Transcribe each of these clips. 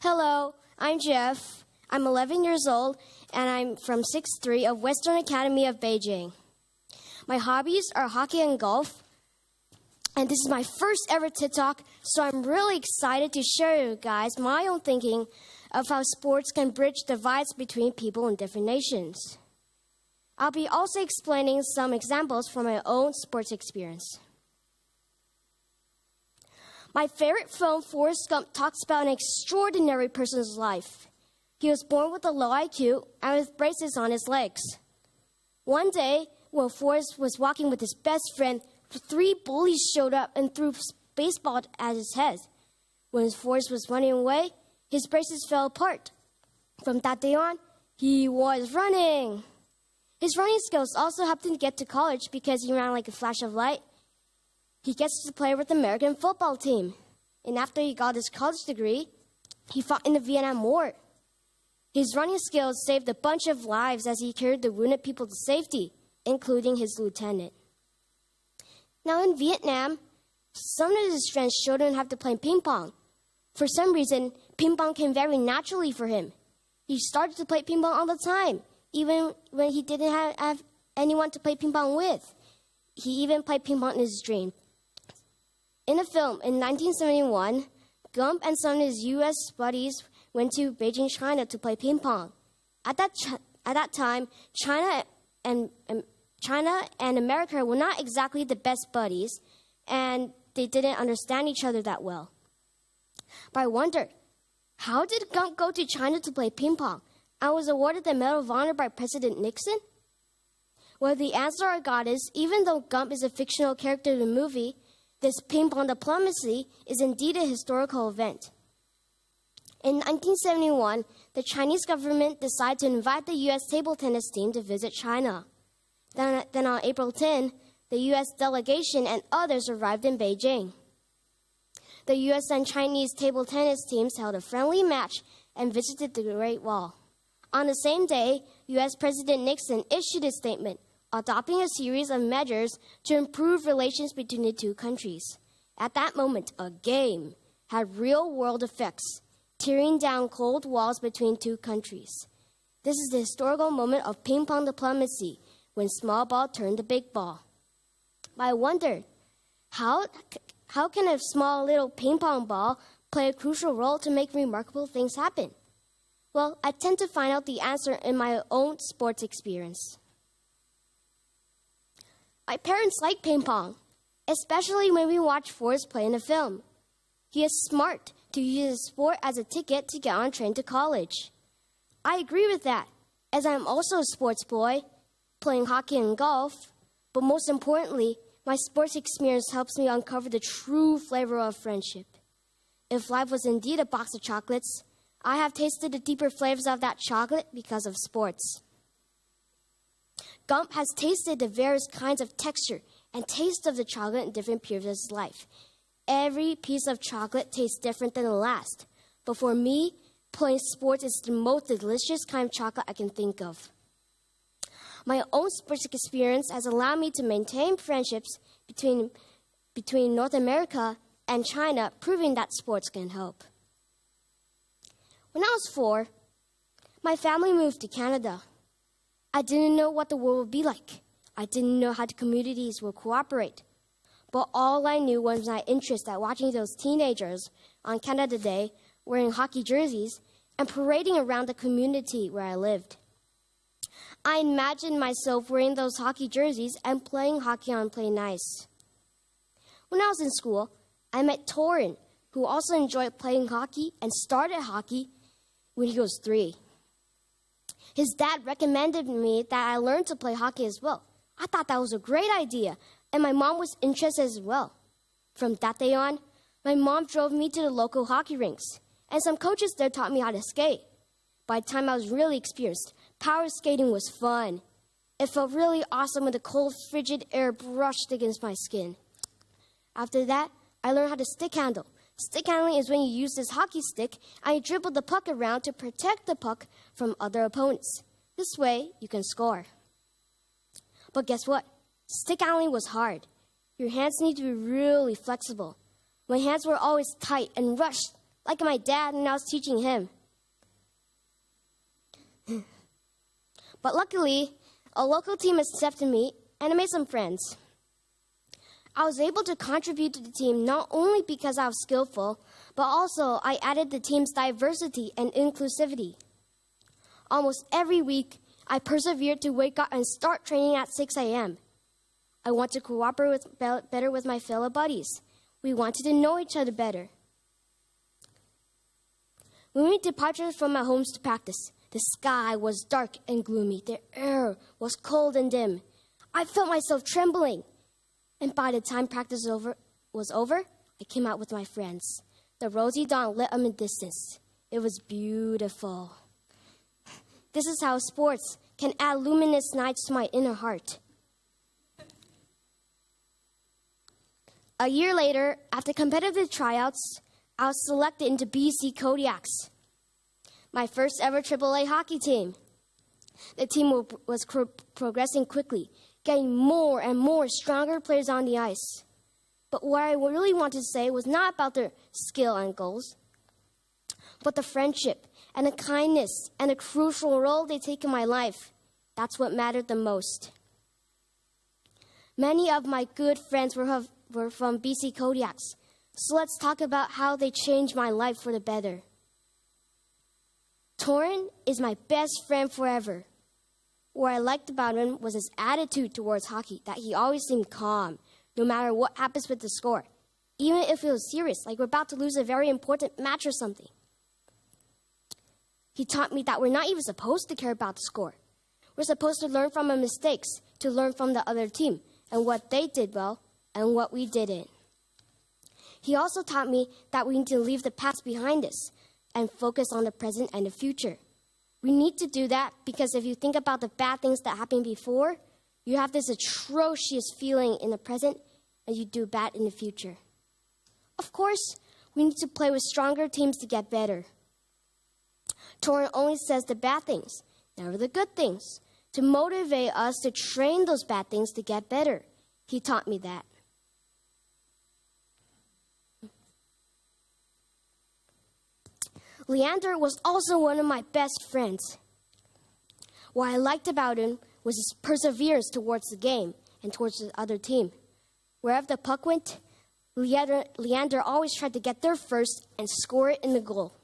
Hello, I'm Jeff. I'm 11 years old, and I'm from 6th of Western Academy of Beijing. My hobbies are hockey and golf, and this is my first ever TED Talk, so I'm really excited to share with you guys my own thinking of how sports can bridge divides between people in different nations. I'll be also explaining some examples from my own sports experience. My favorite film, Forrest Gump, talks about an extraordinary person's life. He was born with a low IQ and with braces on his legs. One day, when Forrest was walking with his best friend, 3 bullies showed up and threw baseball at his head. When Forrest was running away, his braces fell apart. From that day on, he was running. His running skills also helped him get to college because he ran like a flash of light. He gets to play with the American football team. And after he got his college degree, he fought in the Vietnam War. His running skills saved a bunch of lives as he carried the wounded people to safety, including his lieutenant. Now in Vietnam, some of his friends showed him how to play ping pong. For some reason, ping pong came very naturally for him. He started to play ping pong all the time, even when he didn't have anyone to play ping pong with. He even played ping pong in his dream. In a film in 1971, Gump and some of his U.S. buddies went to Beijing, China to play ping pong. At that time, China and America were not exactly the best buddies, and they didn't understand each other that well. But I wondered, how did Gump go to China to play ping pong and was awarded the Medal of Honor by President Nixon? Well, the answer I got is, even though Gump is a fictional character in the movie, this ping pong diplomacy is indeed a historical event. In 1971, the Chinese government decided to invite the U.S. table tennis team to visit China. Then on April 10, the U.S. delegation and others arrived in Beijing. The U.S. and Chinese table tennis teams held a friendly match and visited the Great Wall. On the same day, U.S. President Nixon issued a statement adopting a series of measures to improve relations between the two countries. At that moment, a game had real-world effects, tearing down cold walls between two countries. This is the historical moment of ping-pong diplomacy, when small ball turned to big ball. But I wondered, how can a small little ping-pong ball play a crucial role to make remarkable things happen? Well, I tend to find out the answer in my own sports experience. My parents like ping pong, especially when we watch Forrest play in a film. He is smart to use the sport as a ticket to get on a train to college. I agree with that, as I am also a sports boy, playing hockey and golf, but most importantly, my sports experience helps me uncover the true flavor of friendship. If life was indeed a box of chocolates, I have tasted the deeper flavors of that chocolate because of sports. Gump has tasted the various kinds of texture and taste of the chocolate in different periods of his life. Every piece of chocolate tastes different than the last. But for me, playing sports is the most delicious kind of chocolate I can think of. My own sports experience has allowed me to maintain friendships between North America and China, proving that sports can help. When I was 4, my family moved to Canada. I didn't know what the world would be like. I didn't know how the communities would cooperate. But all I knew was my interest at watching those teenagers on Canada Day wearing hockey jerseys and parading around the community where I lived. I imagined myself wearing those hockey jerseys and playing hockey on plain ice. When I was in school, I met Torin, who also enjoyed playing hockey and started hockey when he was 3. His dad recommended me that I learn to play hockey as well. I thought that was a great idea, and my mom was interested as well. From that day on, my mom drove me to the local hockey rinks, and some coaches there taught me how to skate. By the time I was really experienced, power skating was fun. It felt really awesome when the cold, frigid air brushed against my skin. After that, I learned how to stick handle. Stick handling is when you use this hockey stick and you dribble the puck around to protect the puck from other opponents. This way, you can score. But guess what? Stick handling was hard. Your hands need to be really flexible. My hands were always tight and rushed like my dad when I was teaching him. But luckily, a local team accepted me, and I made some friends. I was able to contribute to the team not only because I was skillful, but also I added the team's diversity and inclusivity. Almost every week, I persevered to wake up and start training at 6 a.m. I want to cooperate better with my fellow buddies. We wanted to know each other better. When we departed from our homes to practice, the sky was dark and gloomy. The air was cold and dim. I felt myself trembling. And by the time practice was over, I came out with my friends. The rosy dawn lit up in the distance. It was beautiful. This is how sports can add luminous nights to my inner heart. A year later, after competitive tryouts, I was selected into BC Kodiaks, my first ever AAA hockey team. The team was progressing quickly, getting more and more stronger players on the ice. But what I really wanted to say was not about their skill and goals, but the friendship and the kindness and the crucial role they take in my life. That's what mattered the most. Many of my good friends were from BC Kodiaks, so let's talk about how they changed my life for the better. Torin is my best friend forever. What I liked about him was his attitude towards hockey, that he always seemed calm, no matter what happens with the score, even if it was serious, like we're about to lose a very important match or something. He taught me that we're not even supposed to care about the score. We're supposed to learn from our mistakes, to learn from the other team, and what they did well, and what we didn't. He also taught me that we need to leave the past behind us, and focus on the present and the future. We need to do that because if you think about the bad things that happened before, you have this atrocious feeling in the present and you do bad in the future. Of course, we need to play with stronger teams to get better. Torin only says the bad things, never the good things, to motivate us to train those bad things to get better. He taught me that. Leander was also one of my best friends. What I liked about him was his perseverance towards the game and towards the other team. Wherever the puck went, Leander always tried to get there first and score it in the goal.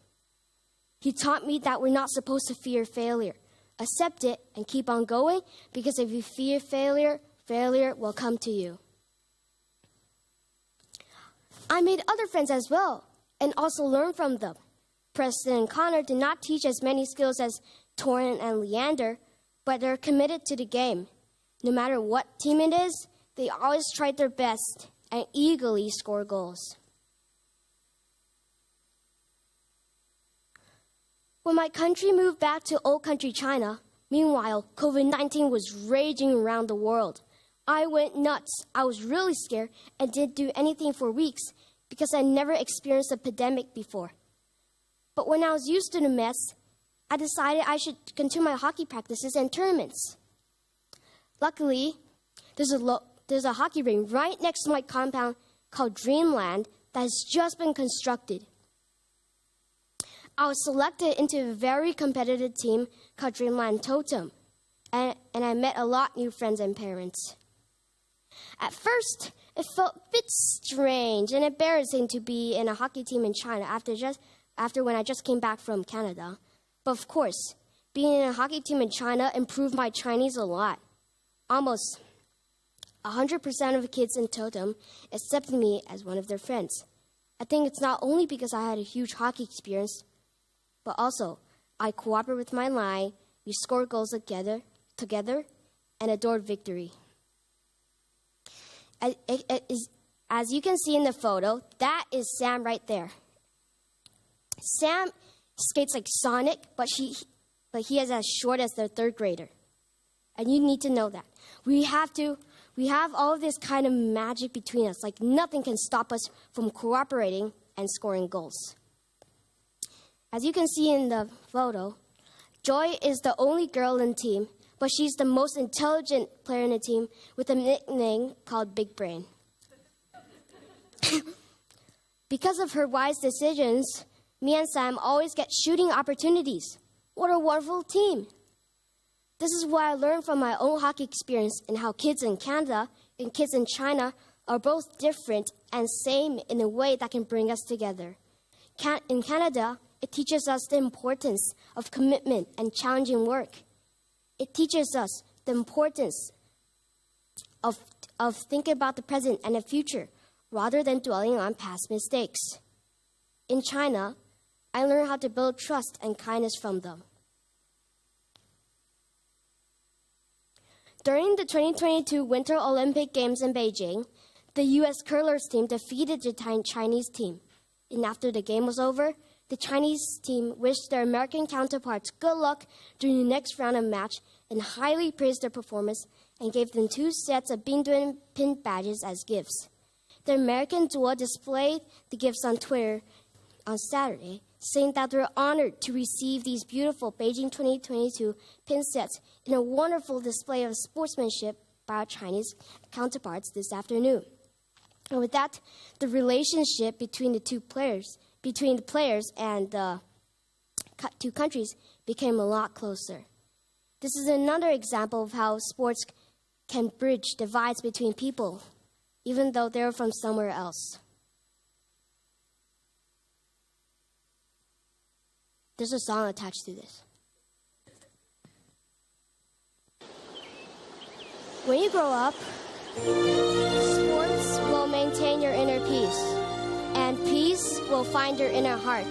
He taught me that we're not supposed to fear failure. Accept it and keep on going, because if you fear failure, failure will come to you. I made other friends as well and also learned from them. Preston and Connor did not teach as many skills as Torin and Leander, but they're committed to the game. No matter what team it is, they always tried their best and eagerly score goals. When my country moved back to old country China, meanwhile, COVID-19 was raging around the world. I went nuts. I was really scared and didn't do anything for weeks because I never experienced a pandemic before. But when I was used to the mess, I decided I should continue my hockey practices and tournaments. Luckily, there's a hockey rink right next to my compound called Dreamland that has just been constructed. I was selected into a very competitive team called Dreamland Totem, and I met a lot of new friends and parents. At first, it felt a bit strange and embarrassing to be in a hockey team in China after when I just came back from Canada. But of course, being in a hockey team in China improved my Chinese a lot. Almost 100% of the kids in Totem accepted me as one of their friends. I think it's not only because I had a huge hockey experience, but also I cooperate with my line, we score goals together, and adored victory. As you can see in the photo, that is Sam right there. Sam skates like Sonic, but he is as short as the third grader. And you need to know that. We have all of this kind of magic between us, like nothing can stop us from cooperating and scoring goals. As you can see in the photo, Joy is the only girl in the team, but she's the most intelligent player in the team with a nickname called Big Brain. Because of her wise decisions, Me and Sam always get shooting opportunities. What a wonderful team. This is what I learned from my own hockey experience and how kids in Canada and kids in China are both different and same in a way that can bring us together. In Canada, it teaches us the importance of commitment and challenging work. It teaches us the importance of thinking about the present and the future rather than dwelling on past mistakes. In China, I learned how to build trust and kindness from them. During the 2022 Winter Olympic Games in Beijing, the U.S. curlers team defeated the Chinese team. And after the game was over, the Chinese team wished their American counterparts good luck during the next round of match and highly praised their performance and gave them 2 sets of Bingduan pin badges as gifts. The American duo displayed the gifts on Twitter on Saturday, saying that they're honored to receive these beautiful Beijing 2022 pin sets in a wonderful display of sportsmanship by our Chinese counterparts this afternoon. And with that, the relationship between the players and the 2 countries became a lot closer. This is another example of how sports can bridge divides between people, even though they're from somewhere else. There's a song attached to this. When you grow up, sports will maintain your inner peace, and peace will find your inner heart.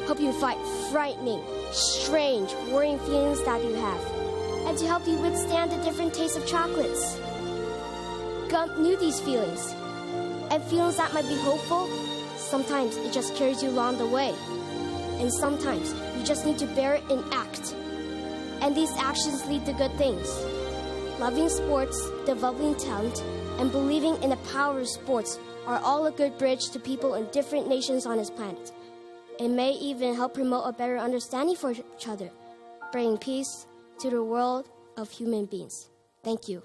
Help you fight frightening, strange, worrying feelings that you have, and to help you withstand the different tastes of chocolates. Gump knew these feelings, and feelings that might be hopeful, sometimes it just carries you along the way. And sometimes you just need to bear it and act. And these actions lead to good things. Loving sports, developing talent, and believing in the power of sports are all a good bridge to people in different nations on this planet. It may even help promote a better understanding for each other, bringing peace to the world of human beings. Thank you.